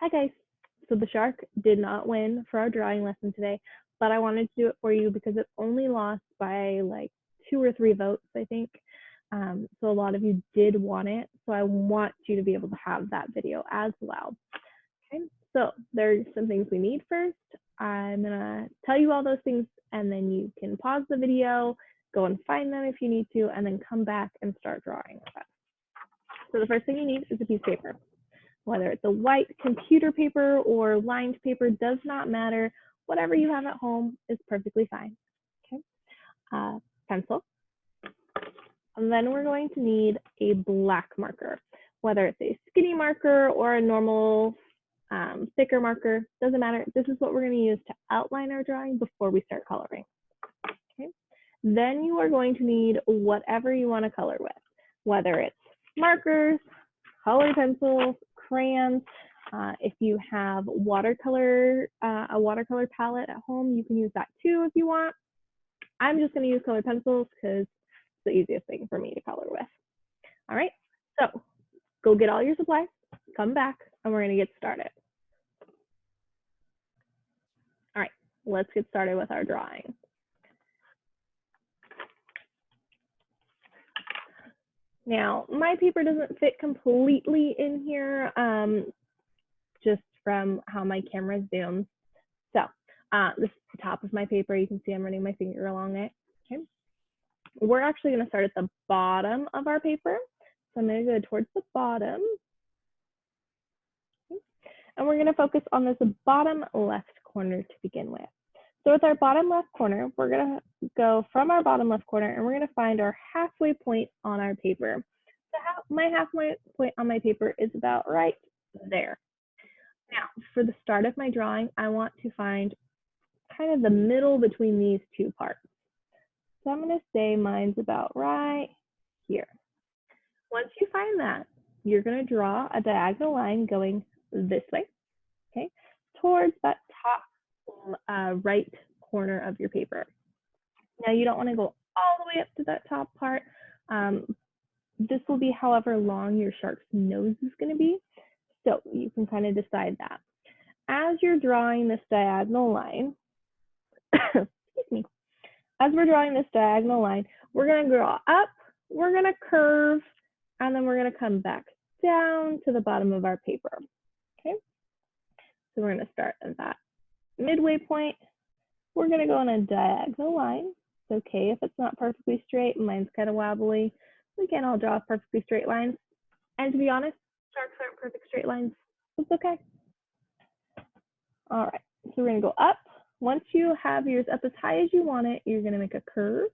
Hi guys. So the shark did not win for our drawing lesson today, but I wanted to do it for you because it only lost by like 2 or 3 votes, I think. So a lot of you did want it. So I want you to be able to have that video as well. Okay, so there's some things we need first. I'm gonna tell you all those things and then you can pause the video, go and find them if you need to, and then come back and start drawing with us. So the first thing you need is a piece of paper. Whether it's a white computer paper or lined paper, does not matter. Whatever you have at home is perfectly fine. Okay, pencil. And then we're going to need a black marker, whether it's a skinny marker or a normal thicker marker, doesn't matter. This is what we're going to use to outline our drawing before we start coloring. Okay. Then you are going to need whatever you want to color with, whether it's markers, colored pencils, crayons. If you have a watercolor palette at home, you can use that too if you want. I'm just going to use colored pencils because it's the easiest thing for me to color with. All right, so go get all your supplies, come back, and we're going to get started. All right, let's get started with our drawing. Now, my paper doesn't fit completely in here, just from how my camera zooms. So this is the top of my paper. You can see I'm running my finger along it. Okay. We're actually going to start at the bottom of our paper. So I'm going to go towards the bottom. Okay. And we're going to focus on this bottom left corner to begin with. So with our bottom left corner, we're going to go from our bottom left corner and we're going to find our halfway point on our paper. So my halfway point on my paper is about right there. Now, for the start of my drawing, I want to find kind of the middle between these two parts. So I'm going to say mine's about right here. Once you find that, you're going to draw a diagonal line going this way, okay, towards that top right corner of your paper. Now, you don't want to go all the way up to that top part. This will be however long your shark's nose is going to be. So you can kind of decide that. As you're drawing this diagonal line, excuse me, as we're drawing this diagonal line, we're going to draw up, we're going to curve, and then we're going to come back down to the bottom of our paper. Okay, so we're going to start at that midway point. We're going to go on a diagonal line. It's okay if it's not perfectly straight. Mine's kind of wobbly. We can all draw perfectly straight lines. And to be honest, sharks aren't perfect straight lines. It's okay. All right, so we're going to go up. Once you have yours up as high as you want it, you're going to make a curve.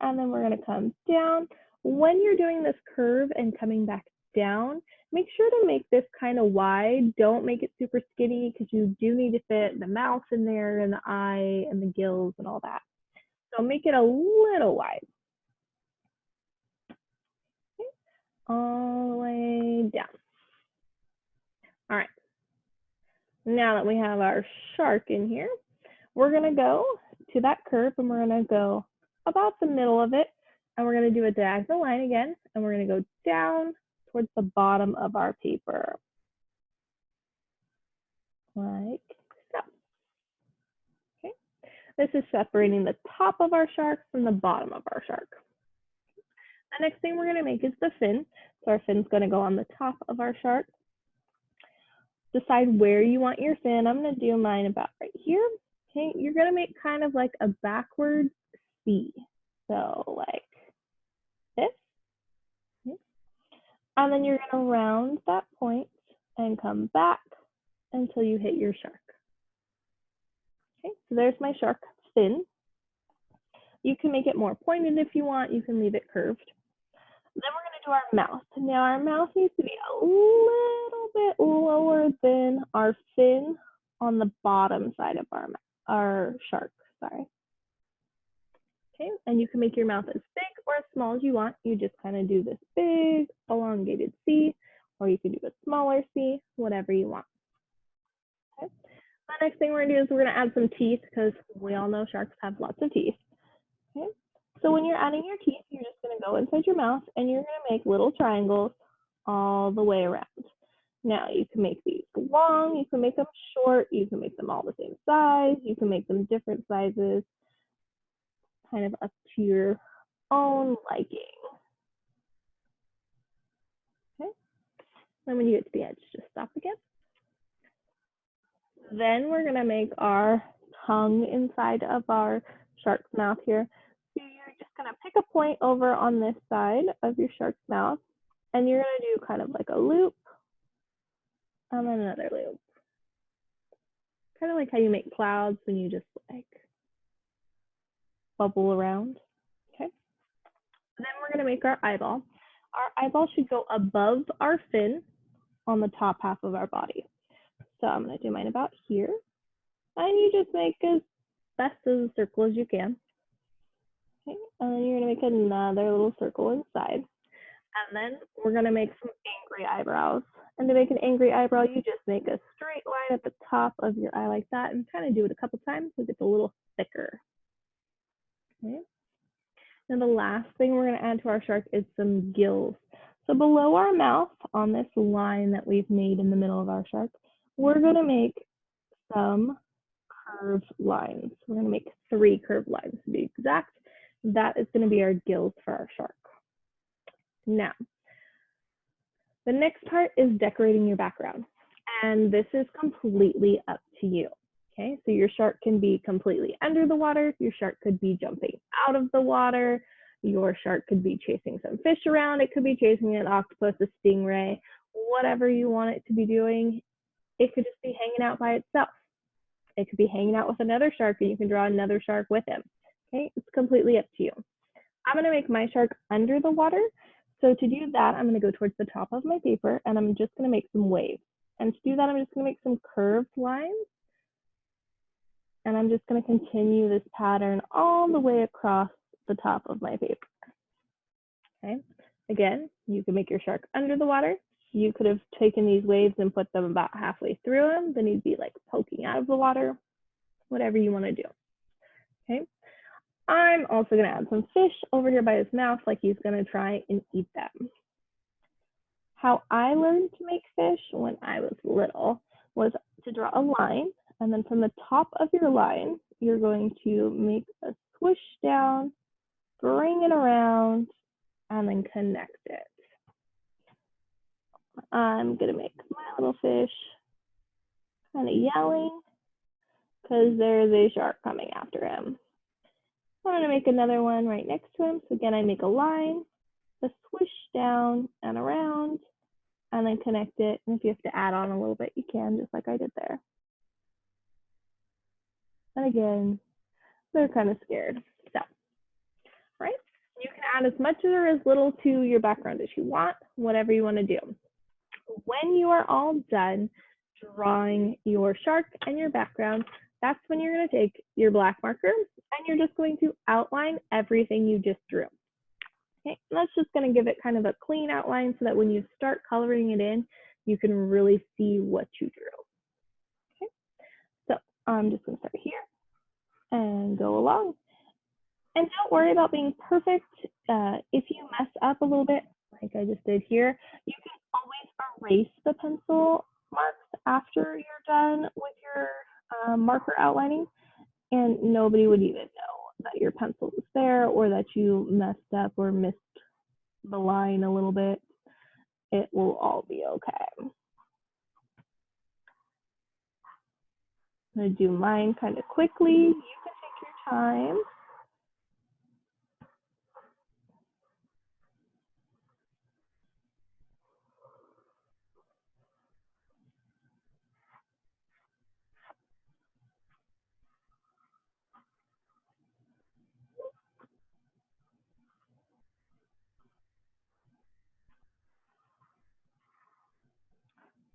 And then we're going to come down. When you're doing this curve and coming back down, make sure to make this kind of wide. Don't make it super skinny because you do need to fit the mouth in there and the eye and the gills and all that. So make it a little wide. Okay. All the way down. All right. Now that we have our shark in here, we're going to go to that curve and we're going to go about the middle of it. And we're going to do a diagonal line again. And we're going to go down towards the bottom of our paper. Like so. Okay. This is separating the top of our shark from the bottom of our shark. The next thing we're going to make is the fin. So our fin's going to go on the top of our shark. Decide where you want your fin. I'm going to do mine about right here. Okay, you're going to make kind of like a backward C. So like this. Okay. And then you're going to round that point and come back until you hit your shark. Okay, so there's my shark fin. You can make it more pointed if you want. You can leave it curved. Then we're going to do our mouth. Now our mouth needs to be a little bit lower than our fin on the bottom side of our shark, sorry. Okay, and you can make your mouth as big or as small as you want. You just kind of do this big elongated C, or you can do a smaller C, whatever you want. Okay, the next thing we're gonna do is we're gonna add some teeth because we all know sharks have lots of teeth. Okay, so when you're adding your teeth, you're just gonna go inside your mouth and you're gonna make little triangles all the way around. Now you can make these long, you can make them short, you can make them all the same size, you can make them different sizes, kind of up to your own liking. Okay, then when you get to the edge, just stop again. Then we're gonna make our tongue inside of our shark's mouth here. So you're just gonna pick a point over on this side of your shark's mouth, and you're gonna do kind of like a loop, and then another loop. Kind of like how you make clouds when you just like bubble around. Okay. Then we're gonna make our eyeball. Our eyeball should go above our fin on the top half of our body. So I'm gonna do mine about here. And you just make as best as a circle as you can. Okay, and then you're gonna make another little circle inside. And then we're gonna make some angry eyebrows. And to make an angry eyebrow, you just make a straight line at the top of your eye like that and kind of do it a couple times so it gets a little thicker. Okay. Now the last thing we're gonna add to our shark is some gills. So below our mouth, on this line that we've made in the middle of our shark, we're gonna make some curved lines. We're gonna make 3 curved lines to be exact. That is gonna be our gills for our shark. Now, the next part is decorating your background. And this is completely up to you. Okay, so your shark can be completely under the water. Your shark could be jumping out of the water. Your shark could be chasing some fish around. It could be chasing an octopus, a stingray, whatever you want it to be doing. It could just be hanging out by itself. It could be hanging out with another shark and you can draw another shark with him. Okay, it's completely up to you. I'm gonna make my shark under the water. So to do that, I'm gonna go towards the top of my paper and I'm just gonna make some waves. And to do that, I'm just gonna make some curved lines. And I'm just gonna continue this pattern all the way across the top of my paper. Okay, again, you can make your shark under the water. You could have taken these waves and put them about halfway through them, then you'd be like poking out of the water, whatever you wanna do, okay? I'm also gonna add some fish over here by his mouth, like he's gonna try and eat them. How I learned to make fish when I was little was to draw a line, and then from the top of your line, you're going to make a swoosh down, bring it around, and then connect it. I'm gonna make my little fish kind of yelling because there's a shark coming after him. I'm gonna make another one right next to him. So again, I make a line, a swoosh down and around, and then connect it. And if you have to add on a little bit, you can, just like I did there. And again, they're kind of scared. So, right? You can add as much or as little to your background as you want, whatever you want to do. When you are all done drawing your shark and your background, that's when you're going to take your black marker and you're just going to outline everything you just drew. Okay, and that's just going to give it kind of a clean outline so that when you start coloring it in, you can really see what you drew. Okay, so I'm just going to start here and go along. And don't worry about being perfect. If you mess up a little bit, like I just did here, you can always erase the pencil marks after you're done with your marker outlining, and nobody would even know that your pencil was there or that you messed up or missed the line a little bit. It will all be okay. I'm gonna do mine kind of quickly. You can take your time.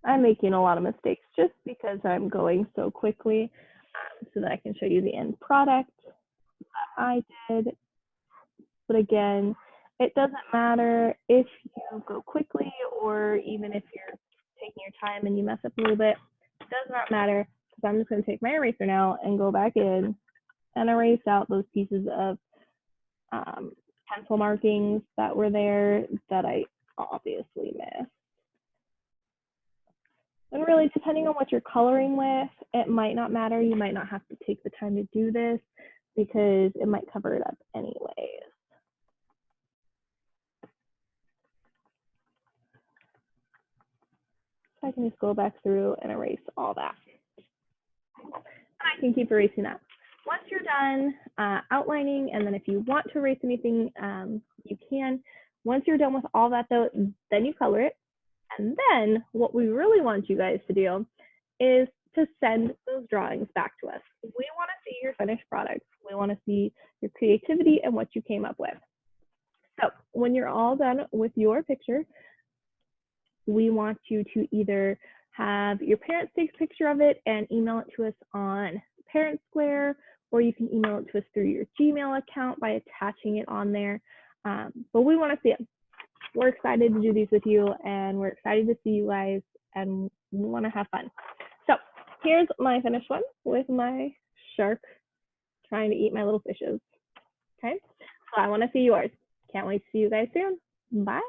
I'm making a lot of mistakes just because I'm going so quickly so that I can show you the end product that I did. But again, it doesn't matter if you go quickly or even if you're taking your time and you mess up a little bit. It does not matter because I'm just going to take my eraser now and go back in and erase out those pieces of pencil markings that were there that I obviously missed. And really, depending on what you're coloring with, it might not matter. You might not have to take the time to do this because it might cover it up anyways. So I can just go back through and erase all that. And I can keep erasing that. Once you're done outlining, and then if you want to erase anything, you can. Once you're done with all that though, then you color it. And then what we really want you guys to do is to send those drawings back to us. We want to see your finished product. We want to see your creativity and what you came up with. So when you're all done with your picture, we want you to either have your parents take a picture of it and email it to us on Parent Square, or you can email it to us through your Gmail account by attaching it on there. But we want to see it. We're excited to do these with you, and we're excited to see you guys, and we want to have fun. So here's my finished one with my shark trying to eat my little fishes. Okay, so I want to see yours. Can't wait to see you guys soon. Bye.